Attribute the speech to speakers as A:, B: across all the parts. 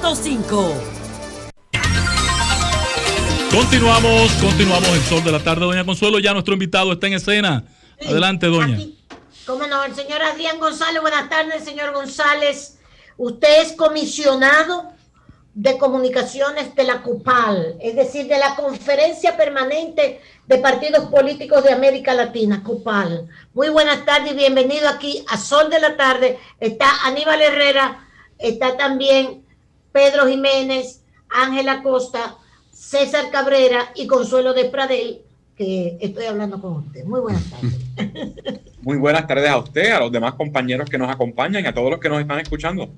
A: 100.5.
B: Continuamos el Sol de la Tarde, doña Consuelo. Ya nuestro invitado está en escena. Adelante, doña.
C: Aquí, cómo no, el señor Adrián González. Buenas tardes, señor González. Usted es comisionado de comunicaciones de la COPAL, es decir, de la Conferencia Permanente de Partidos Políticos de América Latina, COPAL. Muy buenas tardes y bienvenido aquí a Sol de la Tarde. Está Aníbal Herrera, está también Pedro Jiménez, Ángela Costa, César Cabrera y Consuelo de Pradel, que estoy hablando con usted. Muy buenas tardes.
D: Muy buenas tardes a usted, a los demás compañeros que nos acompañan y a todos los que nos están escuchando.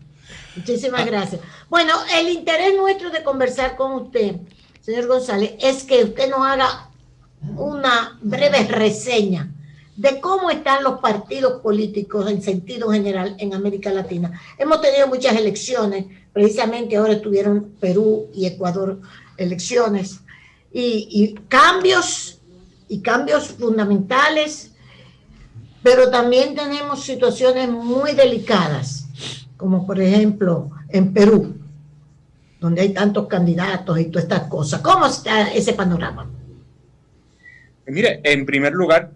C: Muchísimas gracias. Bueno, el interés nuestro de conversar con usted, señor González, es que usted nos haga una breve reseña de cómo están los partidos políticos en sentido general en América Latina. Hemos tenido muchas elecciones, precisamente ahora estuvieron Perú y Ecuador elecciones, y cambios fundamentales, pero también tenemos situaciones muy delicadas, como por ejemplo en Perú, donde hay tantos candidatos y todas estas cosas. ¿Cómo está ese panorama?
D: Mire, en primer lugar,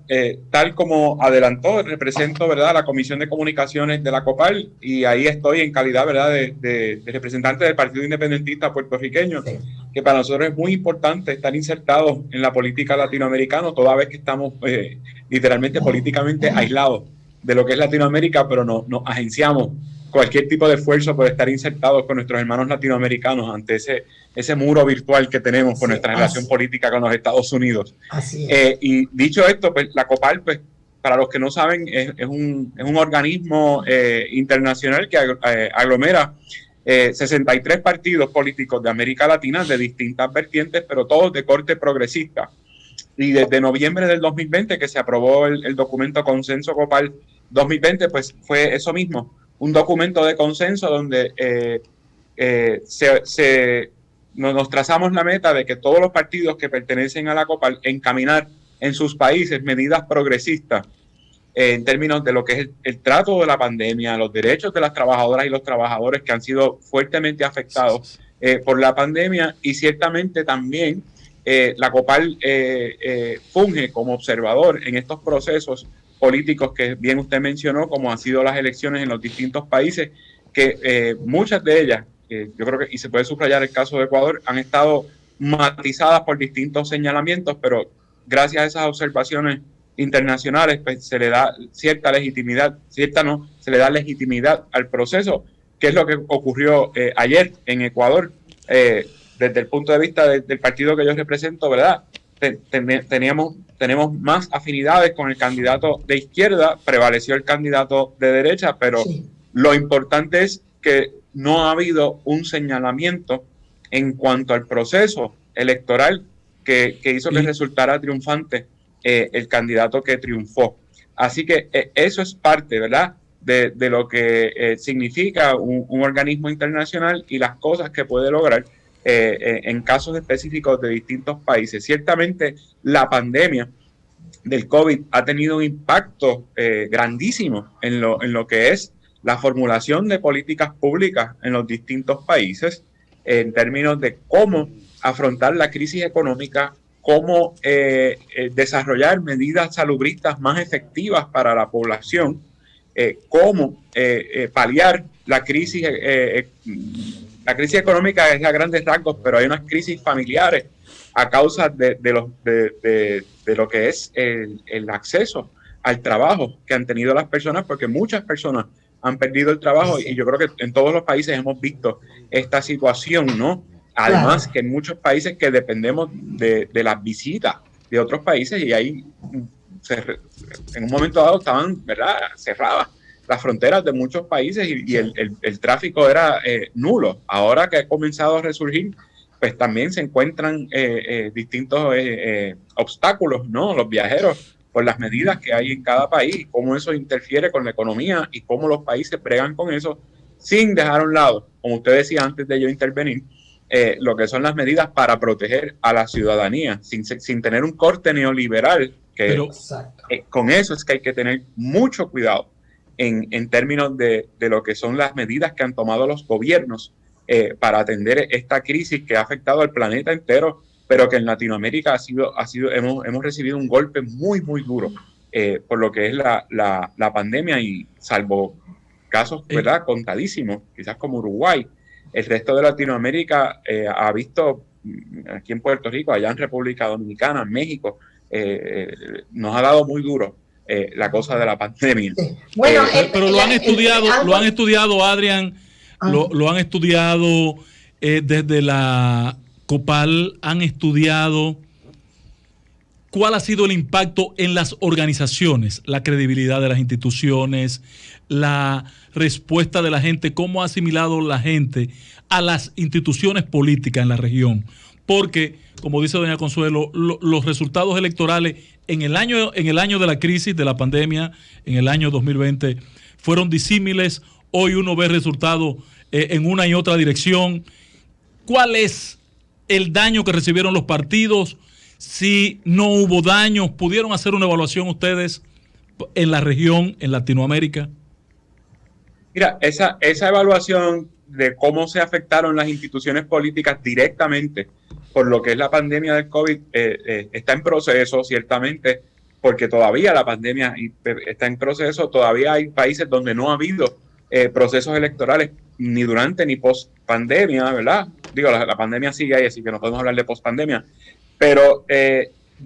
D: tal como adelantó, represento, ¿verdad?, la Comisión de Comunicaciones de la COPAL, y ahí estoy en calidad, ¿verdad?, de representante del Partido Independentista Puertorriqueño, sí, que para nosotros es muy importante estar insertados en la política latinoamericana, toda vez que estamos literalmente políticamente aislados de lo que es Latinoamérica, pero nos agenciamos cualquier tipo de esfuerzo por estar insertados con nuestros hermanos latinoamericanos ante ese muro virtual que tenemos con nuestra relación política con los Estados Unidos.
C: Así es.
D: Y dicho esto, pues la COPAL, pues, para los que no saben, es un organismo internacional que aglomera 63 partidos políticos de América Latina de distintas vertientes, pero todos de corte progresista. Y desde noviembre del 2020, que se aprobó el documento Consenso COPAL 2020, pues fue eso mismo, un documento de consenso donde nos trazamos la meta de que todos los partidos que pertenecen a la COPAL encaminar en sus países medidas progresistas en términos de lo que es el trato de la pandemia, los derechos de las trabajadoras y los trabajadores que han sido fuertemente afectados por la pandemia, y ciertamente también la COPAL funge como observador en estos procesos políticos que bien usted mencionó, como han sido las elecciones en los distintos países, que muchas de ellas, yo creo que, y se puede subrayar el caso de Ecuador, han estado matizadas por distintos señalamientos, pero gracias a esas observaciones internacionales, pues se le da cierta legitimidad, se le da legitimidad al proceso, que es lo que ocurrió ayer en Ecuador. Desde el punto de vista del partido que yo represento, ¿verdad? Tenemos más afinidades con el candidato de izquierda, prevaleció el candidato de derecha, pero sí, lo importante es que no ha habido un señalamiento en cuanto al proceso electoral que hizo que resultara triunfante el candidato que triunfó. Así que eso es parte, ¿verdad?, de lo que significa un organismo internacional y las cosas que puede lograr en casos específicos de distintos países. Ciertamente la pandemia del COVID ha tenido un impacto grandísimo en lo que es la formulación de políticas públicas en los distintos países, en términos de cómo afrontar la crisis económica, cómo desarrollar medidas salubristas más efectivas para la población, cómo paliar la crisis económica es a grandes rasgos, pero hay unas crisis familiares a causa de lo que es el acceso al trabajo que han tenido las personas, porque muchas personas han perdido el trabajo, sí, y yo creo que en todos los países hemos visto esta situación, ¿no? Además, claro, que en muchos países que dependemos de las visitas de otros países, y ahí en un momento dado estaban, ¿verdad?, cerradas las fronteras de muchos países y el tráfico era nulo. Ahora que ha comenzado a resurgir, pues también se encuentran distintos obstáculos, ¿no? Los viajeros, por las medidas que hay en cada país, cómo eso interfiere con la economía y cómo los países bregan con eso, sin dejar a un lado, como usted decía antes de yo intervenir, lo que son las medidas para proteger a la ciudadanía, sin tener un corte neoliberal, que con eso es que hay que tener mucho cuidado en términos de lo que son las medidas que han tomado los gobiernos para atender esta crisis que ha afectado al planeta entero, pero que en Latinoamérica hemos recibido un golpe muy, muy duro por lo que es la pandemia, y salvo casos, ¿verdad?, contadísimos, quizás como Uruguay, el resto de Latinoamérica ha visto, aquí en Puerto Rico, allá en República Dominicana, en México, nos ha dado muy duro la cosa de la pandemia.
C: Bueno,
B: pero lo han estudiado, Adrián, lo han estudiado desde la COPAL, han estudiado cuál ha sido el impacto en las organizaciones, la credibilidad de las instituciones, la respuesta de la gente, cómo ha asimilado la gente a las instituciones políticas en la región. Porque, como dice doña Consuelo, los resultados electorales en el año de la crisis, de la pandemia, en el año 2020, fueron disímiles. Hoy uno ve resultados en una y otra dirección. ¿Cuál es el daño que recibieron los partidos? Si no hubo daños, ¿pudieron hacer una evaluación ustedes en la región, en Latinoamérica?
D: Mira, esa evaluación de cómo se afectaron las instituciones políticas directamente por lo que es la pandemia del COVID está en proceso, ciertamente, porque todavía la pandemia está en proceso. Todavía hay países donde no ha habido procesos electorales ni durante ni post pandemia, ¿verdad? Digo, la pandemia sigue ahí, así que no podemos hablar de post pandemia, pero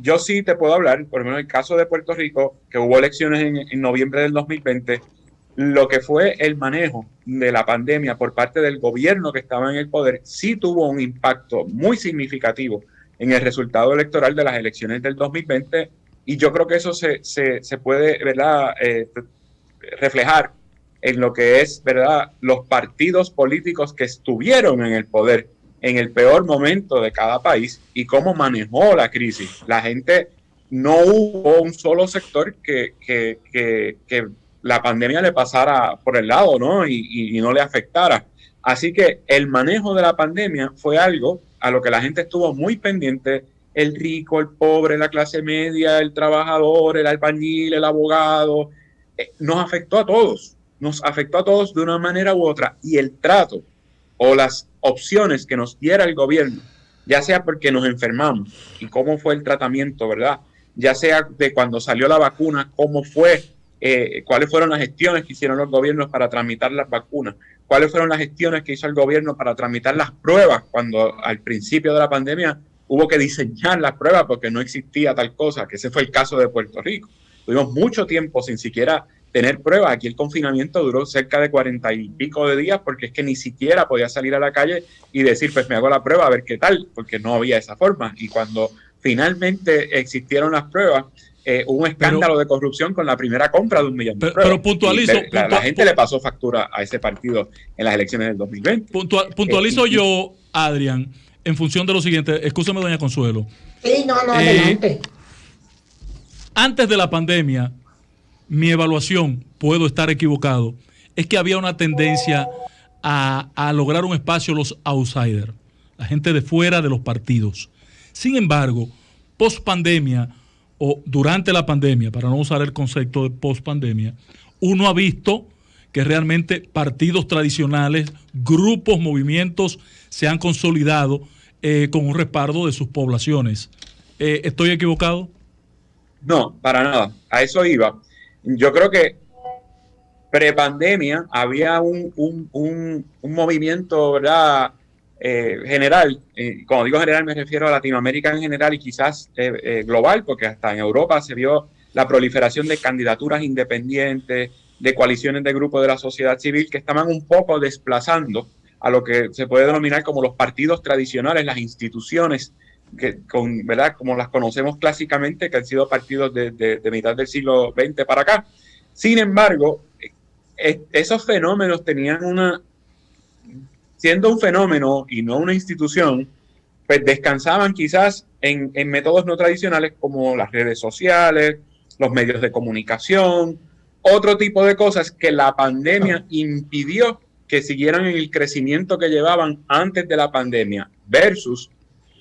D: yo sí te puedo hablar, por lo menos en el caso de Puerto Rico, que hubo elecciones en noviembre del 2020, lo que fue el manejo de la pandemia por parte del gobierno que estaba en el poder sí tuvo un impacto muy significativo en el resultado electoral de las elecciones del 2020, y yo creo que eso se puede, ¿verdad?, reflejar en lo que es, ¿verdad?, los partidos políticos que estuvieron en el poder en el peor momento de cada país y cómo manejó la crisis. La gente, no hubo un solo sector que la pandemia le pasara por el lado, ¿no?, y no le afectara. Así que el manejo de la pandemia fue algo a lo que la gente estuvo muy pendiente: el rico, el pobre, la clase media, el trabajador, el albañil, el abogado. Nos afectó a todos de una manera u otra, y el trato o las opciones que nos diera el gobierno, ya sea porque nos enfermamos y cómo fue el tratamiento, ¿verdad?, ya sea de cuando salió la vacuna, cómo fue, cuáles fueron las gestiones que hicieron los gobiernos para tramitar las vacunas, cuáles fueron las gestiones que hizo el gobierno para tramitar las pruebas, cuando al principio de la pandemia hubo que diseñar las pruebas porque no existía tal cosa, que ese fue el caso de Puerto Rico. Tuvimos mucho tiempo sin siquiera tener pruebas. Aquí el confinamiento duró cerca de 40 y pico de días, porque es que ni siquiera podía salir a la calle y decir, pues me hago la prueba a ver qué tal, porque no había esa forma. Y cuando finalmente existieron las pruebas, hubo un escándalo de corrupción con la primera compra de 1 millón de pruebas.
B: Pero puntualizo.
D: La gente le pasó factura a ese partido en las elecciones del 2020.
B: Puntualizo yo, Adrián, en función de lo siguiente. Escúchame, doña Consuelo.
C: Sí, no, adelante.
B: Antes de la pandemia, mi evaluación, puedo estar equivocado, es que había una tendencia a lograr un espacio los outsiders, la gente de fuera de los partidos. Sin embargo, post pandemia o durante la pandemia, para no usar el concepto de post pandemia, uno ha visto que realmente partidos tradicionales, grupos, movimientos se han consolidado con un respaldo de sus poblaciones. ¿Estoy equivocado?
D: No, para nada. A eso iba. Yo creo que prepandemia había un movimiento, ¿verdad?, general. Cuando digo general me refiero a Latinoamérica en general y quizás global, porque hasta en Europa se vio la proliferación de candidaturas independientes, de coaliciones de grupos de la sociedad civil que estaban un poco desplazando a lo que se puede denominar como los partidos tradicionales, las instituciones ¿verdad?, como las conocemos clásicamente, que han sido partidos de mitad del siglo XX para acá. Sin embargo, esos fenómenos siendo un fenómeno y no una institución, pues descansaban quizás en métodos no tradicionales como las redes sociales, los medios de comunicación, otro tipo de cosas que la pandemia impidió que siguieran en el crecimiento que llevaban antes de la pandemia, versus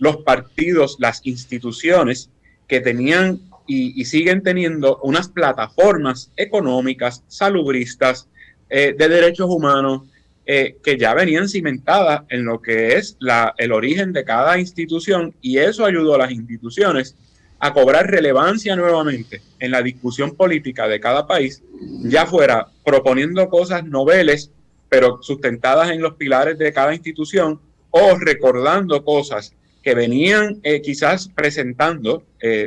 D: los partidos, las instituciones que tenían y siguen teniendo unas plataformas económicas, salubristas, de derechos humanos, que ya venían cimentadas en lo que es el origen de cada institución, y eso ayudó a las instituciones a cobrar relevancia nuevamente en la discusión política de cada país, ya fuera proponiendo cosas noveles, pero sustentadas en los pilares de cada institución, o recordando cosas que venían quizás presentando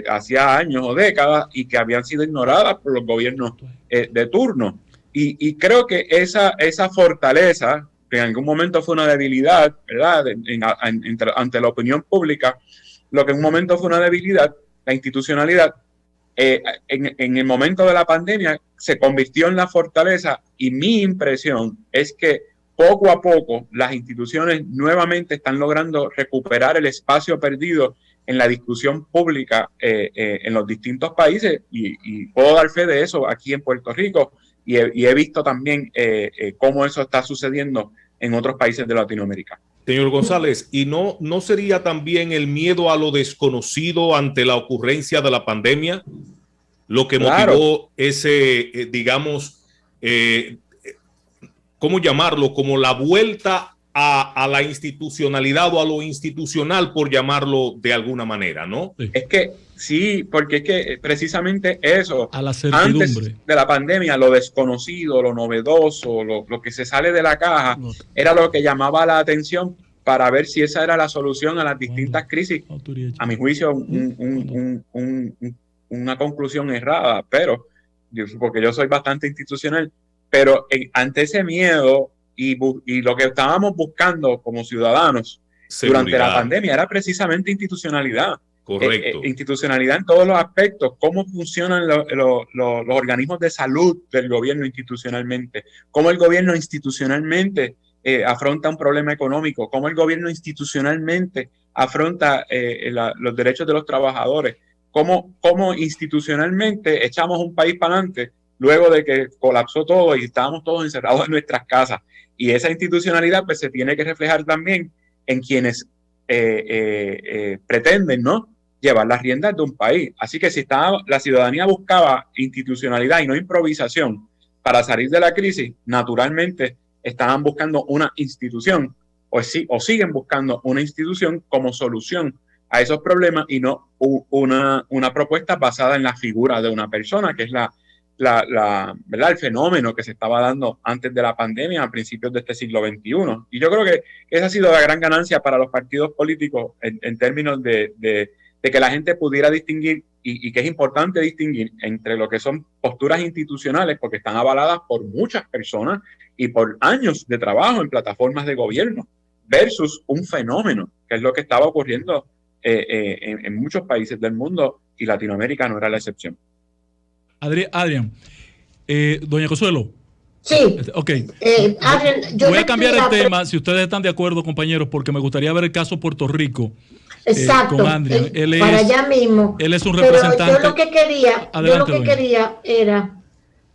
D: hacía años o décadas y que habían sido ignoradas por los gobiernos de turno. Y creo que esa fortaleza, que en algún momento fue una debilidad, ¿verdad? Ante la opinión pública, lo que en un momento fue una debilidad, la institucionalidad, en el momento de la pandemia se convirtió en la fortaleza, y mi impresión es que poco a poco las instituciones nuevamente están logrando recuperar el espacio perdido en la discusión pública en los distintos países, y puedo dar fe de eso aquí en Puerto Rico, y he visto también cómo eso está sucediendo en otros países de Latinoamérica.
A: Señor González, ¿y no sería también el miedo a lo desconocido ante la ocurrencia de la pandemia lo que motivó ese, digamos, ¿cómo llamarlo? Como la vuelta a la institucionalidad o a lo institucional, por llamarlo de alguna manera, ¿no?
D: Sí. Es que sí, porque es que precisamente eso,
B: a la certidumbre.
D: Antes de la pandemia, lo desconocido, lo novedoso, lo que se sale de la caja, era lo que llamaba la atención para ver si esa era la solución a las distintas crisis. A mi juicio, una conclusión errada, pero porque yo soy bastante institucional, pero ante ese miedo y lo que estábamos buscando como ciudadanos durante la pandemia era precisamente institucionalidad.
A: Correcto.
D: Institucionalidad en todos los aspectos, cómo funcionan los organismos de salud del gobierno institucionalmente, cómo el gobierno institucionalmente afronta un problema económico, cómo el gobierno institucionalmente afronta los derechos de los trabajadores, cómo institucionalmente echamos un país para adelante luego de que colapsó todo y estábamos todos encerrados en nuestras casas. Y esa institucionalidad pues se tiene que reflejar también en quienes pretenden, ¿no?, llevar las riendas de un país. Así que si la ciudadanía buscaba institucionalidad y no improvisación para salir de la crisis, naturalmente estaban buscando una institución, o siguen buscando una institución como solución a esos problemas, y no una propuesta basada en la figura de una persona, que es ¿verdad?, el fenómeno que se estaba dando antes de la pandemia, a principios de este siglo XXI. Y yo creo que esa ha sido la gran ganancia para los partidos políticos en términos de que la gente pudiera distinguir, y que es importante distinguir entre lo que son posturas institucionales, porque están avaladas por muchas personas y por años de trabajo en plataformas de gobierno, versus un fenómeno, que es lo que estaba ocurriendo en muchos países del mundo, y Latinoamérica no era la excepción.
B: Adrián, doña Consuelo.
C: Sí.
B: Ok.
C: Adrián,
B: voy a cambiar el tema, si ustedes están de acuerdo, compañeros, porque me gustaría ver el caso Puerto Rico.
C: Exacto.
B: Con Adrián.
C: Para allá mismo.
B: Él es un representante.
C: Pero yo lo que quería era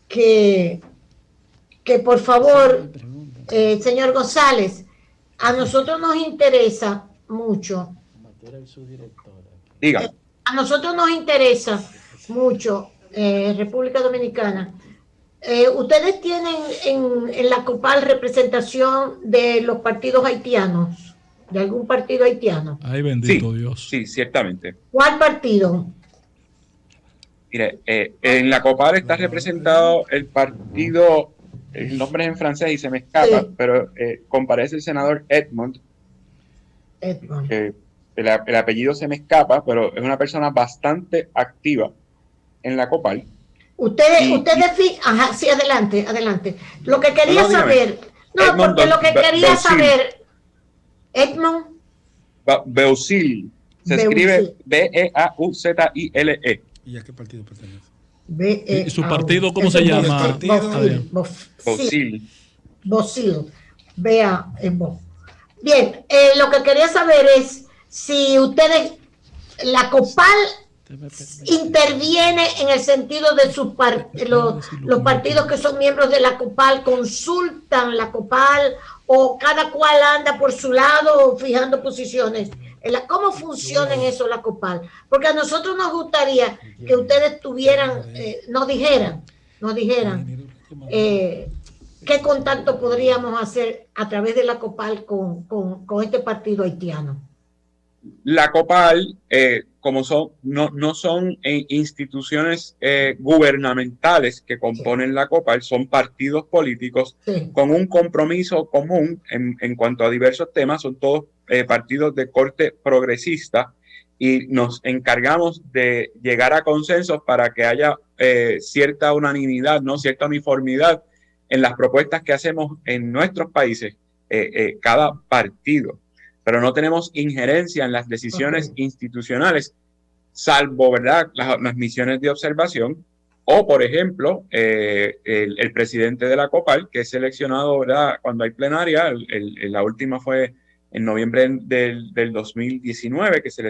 C: que por favor, señor González, a nosotros nos interesa mucho.
D: Diga.
C: A nosotros nos interesa mucho, República Dominicana. Ustedes tienen en la COPAL representación de los partidos haitianos, de algún partido haitiano.
B: Ay, bendito Dios.
D: Sí, ciertamente.
C: ¿Cuál partido?
D: Mire, en la COPAL está representado el partido, el nombre es en francés y se me escapa, sí, pero comparece el senador Edmond. El apellido se me escapa, pero es una persona bastante activa en la COPAL.
C: Ustedes, ajá, sí, adelante. Lo que quería saber, Edmond
D: Beauzile, se escribe Beauzile.
E: ¿Y a qué partido pertenece?
B: ¿Y su partido cómo se llama?
C: Beauzile. Bien, lo que quería saber es si ustedes, la COPAL interviene en el sentido de los partidos que son miembros de la COPAL, consultan la COPAL, o cada cual anda por su lado fijando posiciones. ¿Cómo funciona en eso la COPAL? Porque a nosotros nos gustaría que ustedes nos dijeran ¿qué contacto podríamos hacer a través de la COPAL con este partido haitiano?
D: La COPAL, como no son instituciones gubernamentales que componen la COPAL, son partidos políticos con un compromiso común en cuanto a diversos temas, son todos partidos de corte progresista y nos encargamos de llegar a consensos para que haya cierta unanimidad, ¿no? Cierta uniformidad en las propuestas que hacemos en nuestros países, cada partido. Pero no tenemos injerencia en las decisiones institucionales, salvo, ¿verdad?, las misiones de observación, o, por ejemplo, el presidente de la COPAL, que es seleccionado, ¿verdad?, cuando hay plenaria, la última fue en noviembre del 2019, que se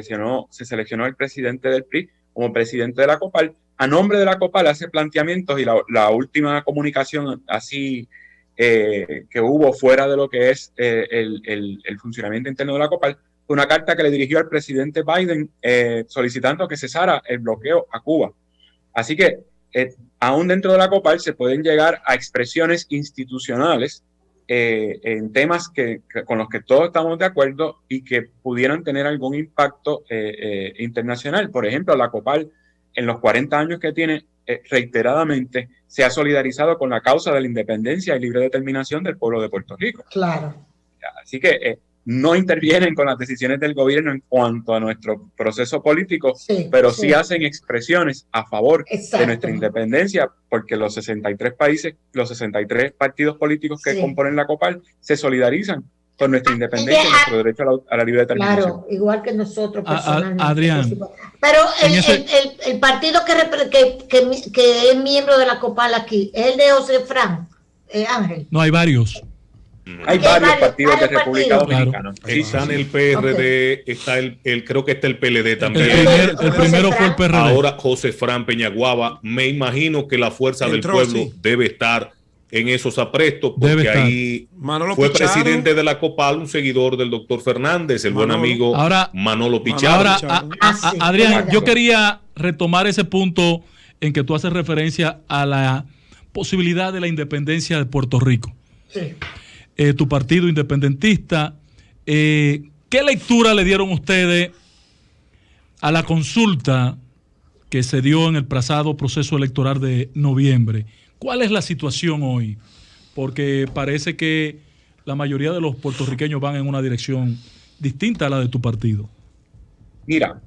D: seleccionó el presidente del PRI como presidente de la COPAL. A nombre de la COPAL hace planteamientos y la última comunicación así que hubo fuera de lo que es el funcionamiento interno de la COPAL, fue una carta que le dirigió al presidente Biden solicitando que cesara el bloqueo a Cuba. Así que aún dentro de la COPAL se pueden llegar a expresiones institucionales en temas con los que todos estamos de acuerdo y que pudieran tener algún impacto internacional. Por ejemplo, la COPAL en los 40 años que tiene, reiteradamente se ha solidarizado con la causa de la independencia y libre determinación del pueblo de Puerto Rico.
C: Claro.
D: Así que no intervienen con las decisiones del gobierno en cuanto a nuestro proceso político, pero sí hacen expresiones a favor de nuestra independencia, porque los 63 partidos políticos que componen la COPAL se solidarizan con nuestra independencia y nuestro derecho a la libre determinación.
C: Claro, igual que nosotros personalmente.
B: Adrián.
C: Pero el partido que es miembro de la COPAL aquí, ¿es el de José Fran, Ángel?
B: No, hay varios.
D: Hay varios partidos de República Dominicana.
A: Claro. Está en el PRD, está creo que está el PLD también.
B: El primero fue el PRD.
A: Ahora José Fran Peñaguaba. Me imagino que la fuerza del pueblo debe estar en esos aprestos, porque ahí fue presidente de la COPAL, un seguidor del doctor Fernández, el buen amigo Manolo Pichardo.
B: Ahora, Adrián, yo quería retomar ese punto en que tú haces referencia a la posibilidad de la independencia de Puerto Rico.
C: Sí.
B: Tu partido independentista, ¿qué lectura le dieron ustedes a la consulta que se dio en el pasado proceso electoral de noviembre? ¿Cuál es la situación hoy? Porque parece que la mayoría de los puertorriqueños van en una dirección distinta a la de tu partido.
D: Mira,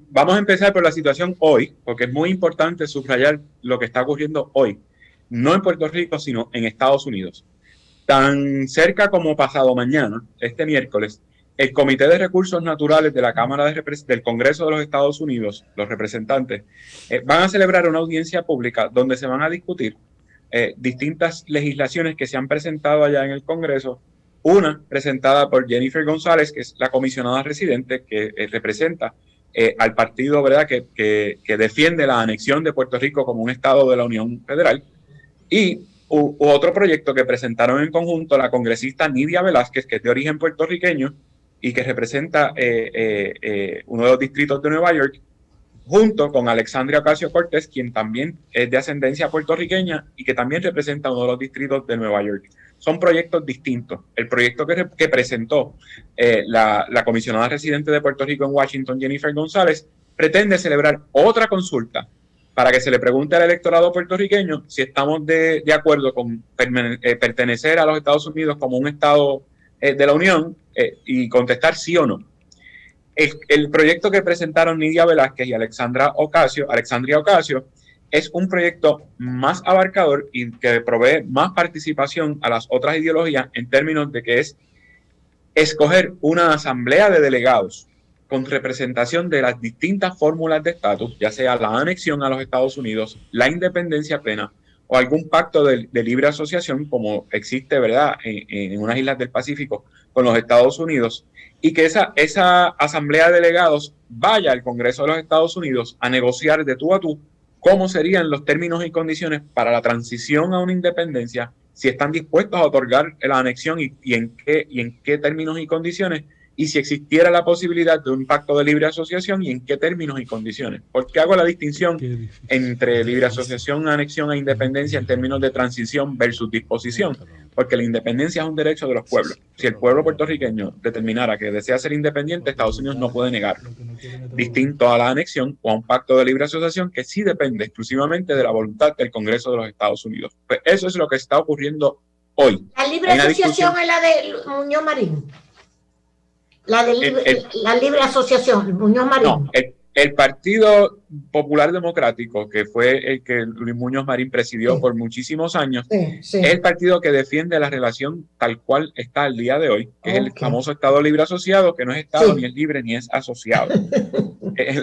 D: vamos a empezar por la situación hoy, porque es muy importante subrayar lo que está ocurriendo hoy, no en Puerto Rico, sino en Estados Unidos. Tan cerca como pasado mañana, este miércoles, el Comité de Recursos Naturales de la Cámara del Congreso de los Estados Unidos, los representantes, van a celebrar una audiencia pública donde se van a discutir distintas legislaciones que se han presentado allá en el Congreso. Una presentada por Jennifer González, que es la comisionada residente que representa al partido, ¿verdad?, que defiende la anexión de Puerto Rico como un estado de la Unión Federal. Y otro proyecto que presentaron en conjunto la congresista Nidia Velázquez, que es de origen puertorriqueño y que representa uno de los distritos de Nueva York, junto con Alexandria Ocasio-Cortez, quien también es de ascendencia puertorriqueña y que también representa uno de los distritos de Nueva York. Son proyectos distintos. El proyecto que presentó la comisionada residente de Puerto Rico en Washington, Jennifer González, pretende celebrar otra consulta para que se le pregunte al electorado puertorriqueño si estamos de acuerdo con pertenecer a los Estados Unidos como un estado de la Unión y contestar sí o no. El proyecto que presentaron Nidia Velázquez y Alexandria Ocasio es un proyecto más abarcador y que provee más participación a las otras ideologías en términos de que es escoger una asamblea de delegados con representación de las distintas fórmulas de estatus, ya sea la anexión a los Estados Unidos, la independencia plena o algún pacto de libre asociación como existe, ¿verdad?, en unas islas del Pacífico con los Estados Unidos, y que esa asamblea de delegados vaya al Congreso de los Estados Unidos a negociar de tú a tú cómo serían los términos y condiciones para la transición a una independencia, si están dispuestos a otorgar la anexión y en qué términos y condiciones, y si existiera la posibilidad de un pacto de libre asociación y en qué términos y condiciones. ¿Por qué hago la distinción entre libre asociación, anexión e independencia en términos de transición versus disposición? Porque la independencia es un derecho de los pueblos. Si el pueblo puertorriqueño determinara que desea ser independiente, Estados Unidos no puede negarlo. Distinto a la anexión o a un pacto de libre asociación que sí depende exclusivamente de la voluntad del Congreso de los Estados Unidos. Pues eso es lo que está ocurriendo hoy.
C: La libre asociación es la de Muñoz Marín. La libre asociación, Muñoz Marín.
D: No, el Partido Popular Democrático, que fue el que Luis Muñoz Marín presidió por muchísimos años, es el partido que defiende la relación tal cual está al día de hoy, que es el famoso Estado Libre Asociado, que no es Estado ni es libre ni es asociado.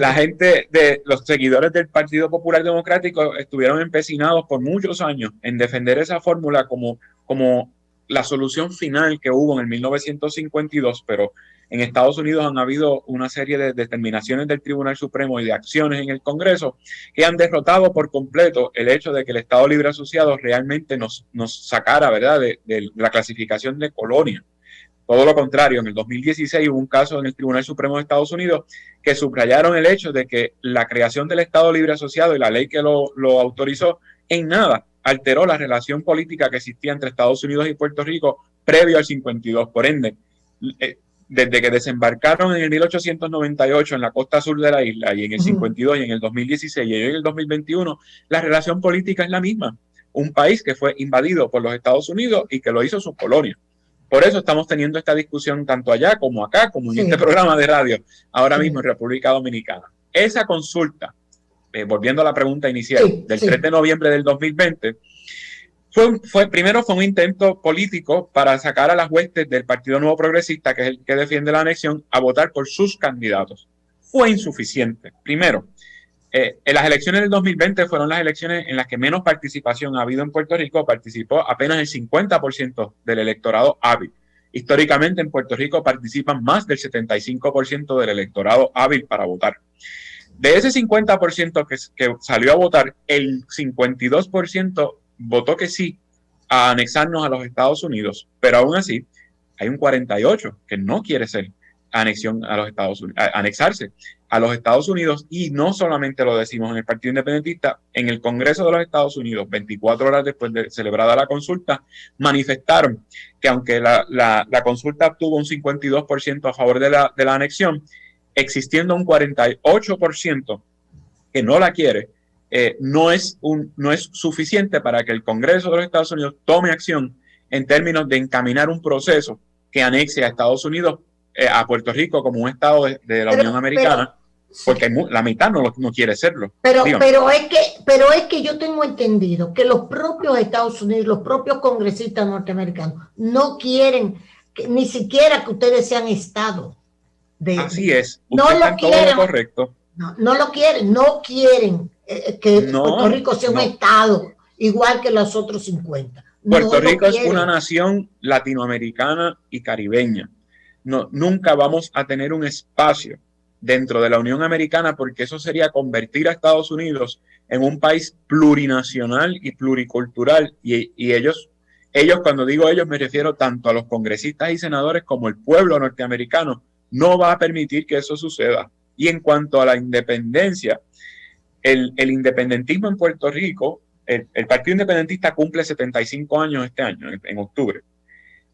D: La gente, los seguidores del Partido Popular Democrático estuvieron empecinados por muchos años en defender esa fórmula como la solución final que hubo en el 1952, pero en Estados Unidos han habido una serie de determinaciones del Tribunal Supremo y de acciones en el Congreso que han derrotado por completo el hecho de que el Estado Libre Asociado realmente nos sacara, ¿verdad?, de la clasificación de colonia. Todo lo contrario, en el 2016 hubo un caso en el Tribunal Supremo de Estados Unidos que subrayaron el hecho de que la creación del Estado Libre Asociado y la ley que lo autorizó en nada alteró la relación política que existía entre Estados Unidos y Puerto Rico previo al 52. Por ende, desde que desembarcaron en el 1898 en la costa sur de la isla y en el 52 y en el 2016 y en el 2021, la relación política es la misma. Un país que fue invadido por los Estados Unidos y que lo hizo su colonia. Por eso estamos teniendo esta discusión tanto allá como acá, como en este programa de radio, ahora mismo en República Dominicana. Esa consulta, volviendo a la pregunta inicial, del 3 de noviembre del 2020, primero fue un intento político para sacar a las huestes del Partido Nuevo Progresista, que es el que defiende la anexión, a votar por sus candidatos. Fue insuficiente. Primero, en las elecciones del 2020 fueron las elecciones en las que menos participación ha habido en Puerto Rico. Participó apenas el 50% del electorado hábil. Históricamente en Puerto Rico participan más del 75% del electorado hábil para votar. De ese 50% que salió a votar, el 52% votó que sí a anexarnos a los Estados Unidos, pero aún así hay un 48% que no quiere ser anexión a los Estados Unidos, anexarse a los Estados Unidos. Y no solamente lo decimos en el Partido Independentista, en el Congreso de los Estados Unidos, 24 horas después de celebrada la consulta, manifestaron que aunque la consulta obtuvo un 52% a favor de la anexión, existiendo un 48% que no la quiere, no es suficiente para que el Congreso de los Estados Unidos tome acción en términos de encaminar un proceso que anexe a Estados Unidos, a Puerto Rico como un estado de la Unión Americana, porque la mitad no quiere serlo.
C: Pero es que yo tengo entendido que los propios Estados Unidos, los propios congresistas norteamericanos no quieren ni siquiera que ustedes sean estado.
D: Así es.
C: No lo quieren.
D: Todo correcto.
C: No lo quieren, no quieren que Puerto Rico sea un estado igual que los otros 50.
D: Puerto Rico es una nación latinoamericana y caribeña. Nunca vamos a tener un espacio dentro de la Unión Americana, porque eso sería convertir a Estados Unidos en un país plurinacional y pluricultural. Y ellos, cuando digo ellos, me refiero tanto a los congresistas y senadores como el pueblo norteamericano, no va a permitir que eso suceda. Y en cuanto a la independencia, el independentismo en Puerto Rico, el Partido Independentista cumple 75 años este año, en octubre.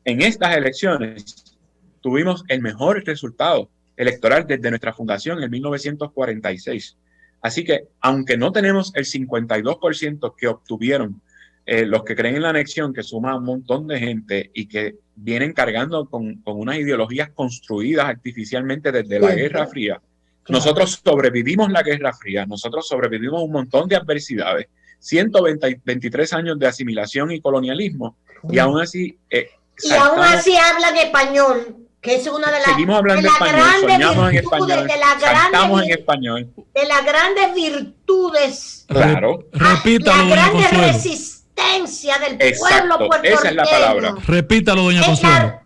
D: En estas elecciones tuvimos el mejor resultado electoral desde nuestra fundación en 1946. Así que, aunque no tenemos el 52% que obtuvieron los que creen en la anexión, que suma un montón de gente y que vienen cargando con unas ideologías construidas artificialmente desde la Guerra Fría, nosotros sobrevivimos la Guerra Fría, nosotros sobrevivimos un montón de adversidades, 123 años de asimilación y colonialismo, y aún así...
C: y aún así hablan español, que es una de las...
D: Seguimos hablando español, soñamos en español, cantamos en español.
C: De las grandes virtudes...
D: Claro.
B: Repítalo,
C: la grande resistencia del pueblo puertorriqueño.
D: Esa es la palabra.
B: Repítalo, doña Consuelo.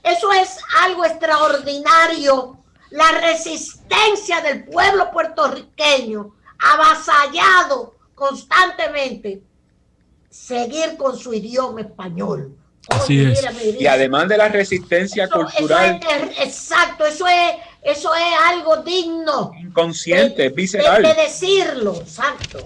C: Eso es algo extraordinario. La resistencia del pueblo puertorriqueño, avasallado constantemente, seguir con su idioma español.
B: Así es.
D: Y además de la resistencia cultural.
C: Exacto, eso es algo digno.
D: Inconsciente, es visceral.
C: De decirlo, exacto.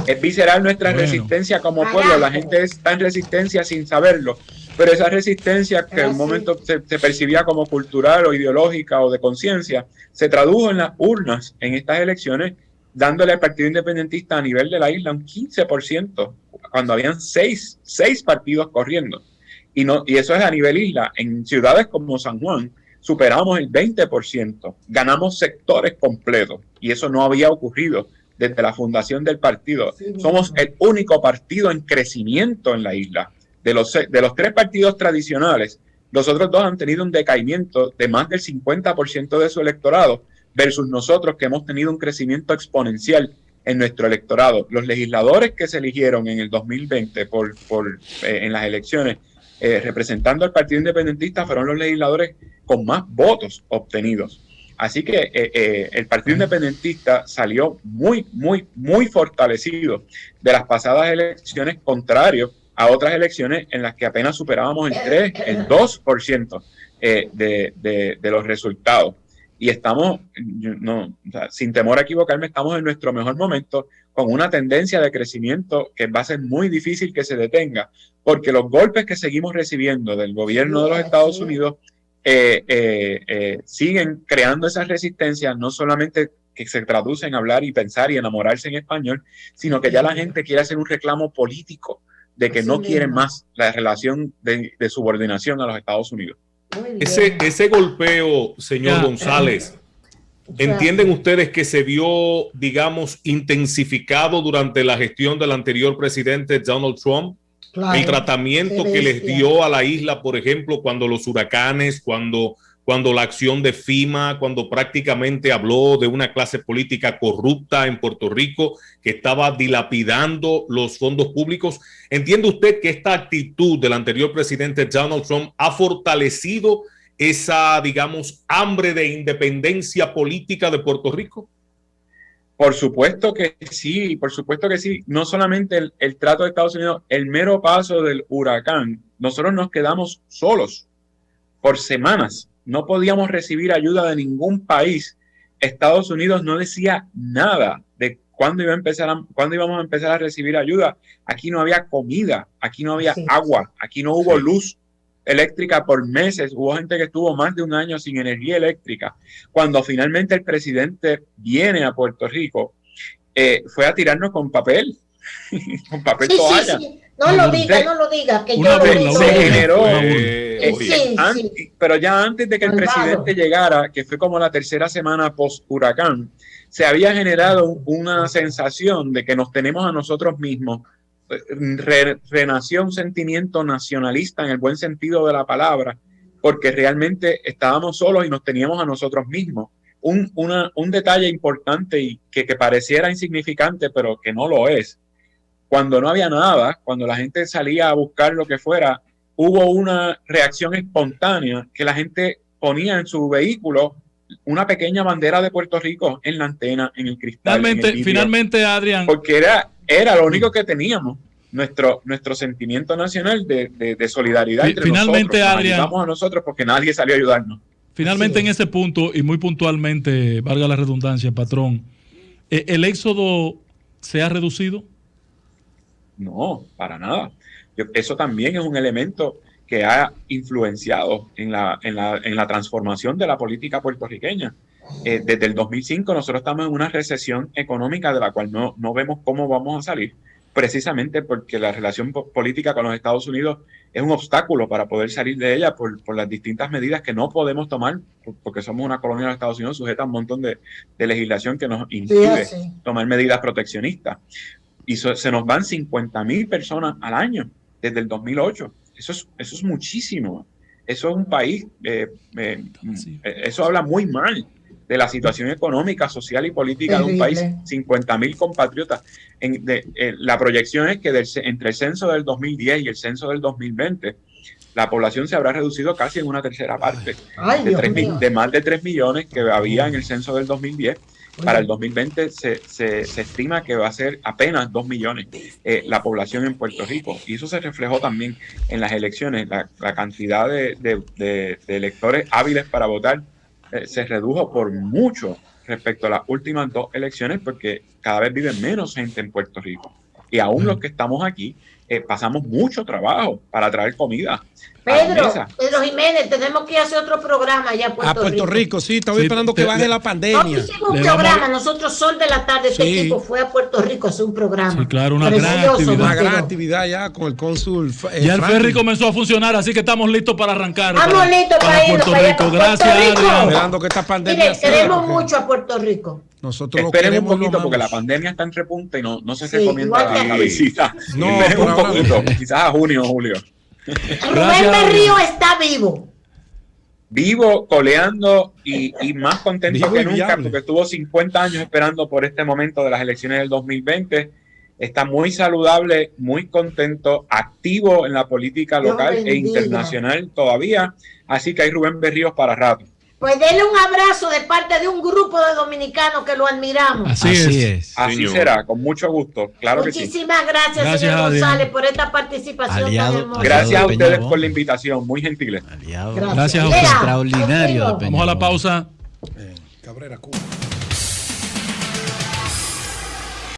D: Es visceral nuestra resistencia como pueblo. La gente está en resistencia sin saberlo. Pero esa resistencia que en un momento se percibía como cultural o ideológica o de conciencia, se tradujo en las urnas en estas elecciones, dándole al Partido Independentista a nivel de la isla un 15%, cuando habían seis partidos corriendo. Y eso es a nivel isla. En ciudades como San Juan superamos el 20%, ganamos sectores completos, y eso no había ocurrido desde la fundación del partido. Somos el único partido en crecimiento en la isla. De los 3 partidos tradicionales, los otros 2 han tenido un decaimiento de más del 50% de su electorado, versus nosotros, que hemos tenido un crecimiento exponencial en nuestro electorado. Los legisladores que se eligieron en el 2020 en las elecciones representando al Partido Independentista fueron los legisladores con más votos obtenidos. Así que el Partido Independentista salió muy, muy, muy fortalecido de las pasadas elecciones, contrario a otras elecciones en las que apenas superábamos el 2% de los resultados. Y estamos, sin temor a equivocarme, estamos en nuestro mejor momento, con una tendencia de crecimiento que va a ser muy difícil que se detenga, porque los golpes que seguimos recibiendo del gobierno de los Estados Unidos siguen creando esas resistencias, no solamente que se traducen en hablar y pensar y enamorarse en español, sino que ya la gente quiere hacer un reclamo político de que no quieren más la relación de subordinación a los Estados Unidos.
A: Ese golpeo, señor González, ¿entienden ustedes que se vio, digamos, intensificado durante la gestión del anterior presidente Donald Trump? Claro, el tratamiento que les dio a la isla, por ejemplo, cuando los huracanes, cuando la acción de FEMA, cuando prácticamente habló de una clase política corrupta en Puerto Rico que estaba dilapidando los fondos públicos. ¿Entiende usted que esta actitud del anterior presidente Donald Trump ha fortalecido esa, digamos, hambre de independencia política de Puerto Rico?
D: Por supuesto que sí, por supuesto que sí. No solamente el trato de Estados Unidos, el mero paso del huracán, nosotros nos quedamos solos por semanas. No podíamos recibir ayuda de ningún país. Estados Unidos no decía nada de cuándo íbamos a empezar a recibir ayuda. Aquí no había comida, aquí no había agua, aquí no hubo luz eléctrica por meses. Hubo gente que estuvo más de un año sin energía eléctrica. Cuando finalmente el presidente viene a Puerto Rico, fue a tirarnos con papel, con papel toalla.
C: Sí. No lo diga, que
B: una
C: yo
B: burla,
D: se generó.
C: Sí.
D: Pero ya antes de que el presidente llegara, que fue como la tercera semana post-huracán, se había generado una sensación de que nos tenemos a nosotros mismos. Renació un sentimiento nacionalista en el buen sentido de la palabra, porque realmente estábamos solos y nos teníamos a nosotros mismos. Un detalle importante y que pareciera insignificante, pero que no lo es. Cuando no había nada, cuando la gente salía a buscar lo que fuera, hubo una reacción espontánea que la gente ponía en su vehículo una pequeña bandera de Puerto Rico en la antena, en el cristal.
B: Finalmente, Adrián.
D: Porque era lo único que teníamos, nuestro sentimiento nacional de solidaridad entre
B: finalmente,
D: nosotros.
B: Adrián,
D: ayudamos a nosotros porque nadie salió a ayudarnos.
B: Finalmente, en ese punto, y muy puntualmente, valga la redundancia, patrón, ¿el éxodo se ha reducido?
D: No, para nada. Eso también es un elemento que ha influenciado en la transformación de la política puertorriqueña. Desde el 2005 nosotros estamos en una recesión económica de la cual no vemos cómo vamos a salir, precisamente porque la relación política con los Estados Unidos es un obstáculo para poder salir de ella por las distintas medidas que no podemos tomar, porque somos una colonia de los Estados Unidos sujeta a un montón de legislación que nos impide tomar medidas proteccionistas. Y se nos van 50,000 personas al año desde el 2008. Eso es muchísimo. Eso es un país, eso habla muy mal de la situación económica, social y política de un país. 50,000 compatriotas. La proyección es que entre el censo del 2010 y el censo del 2020 la población se habrá reducido casi en una tercera parte, de más de 3 millones que había en el censo del 2010. Para el 2020 se estima que va a ser apenas 2 millones la población en Puerto Rico, y eso se reflejó también en las elecciones. La cantidad de electores hábiles para votar se redujo por mucho respecto a las últimas 2 elecciones, porque cada vez vive menos gente en Puerto Rico, y aún los que estamos aquí pasamos mucho trabajo para traer comida.
C: Pedro Jiménez, tenemos que hacer otro programa allá
E: a Puerto Rico. Sí, estamos esperando que baje la pandemia.
C: No hicimos un programa, nosotros Sol de la Tarde, este equipo fue a Puerto Rico a hacer un programa.
B: Sí, claro, una gran
E: actividad ya con el cónsul.
B: Ya el ferry comenzó a funcionar, así que estamos listos para arrancar.
C: Estamos listos para irnos
B: Puerto Rico. Gracias, Adrián.
E: Esperando que esta pandemia.
C: Mire, queremos mucho a Puerto Rico.
D: Nosotros esperemos un poquito porque la pandemia está en repunte y no se recomienda la visita.
E: No,
D: un poquito, quizás a junio o julio.
C: Rubén Berrío está vivo.
D: Vivo, coleando y más contento que nunca, porque estuvo 50 años esperando por este momento de las elecciones del 2020. Está muy saludable, muy contento, activo en la política local e internacional todavía. Así que hay Rubén Berríos para rato.
C: Pues denle un abrazo de parte de un grupo de dominicanos que lo admiramos.
B: Así es.
D: Así será, con mucho gusto. Claro que sí.
C: Muchísimas gracias, señor González, por esta participación tan hermosa.
D: Gracias a ustedes por la invitación, muy gentiles.
B: Gracias a ustedes.
F: Extraordinario.
B: Vamos a la pausa.
E: Cabrera, Cuba.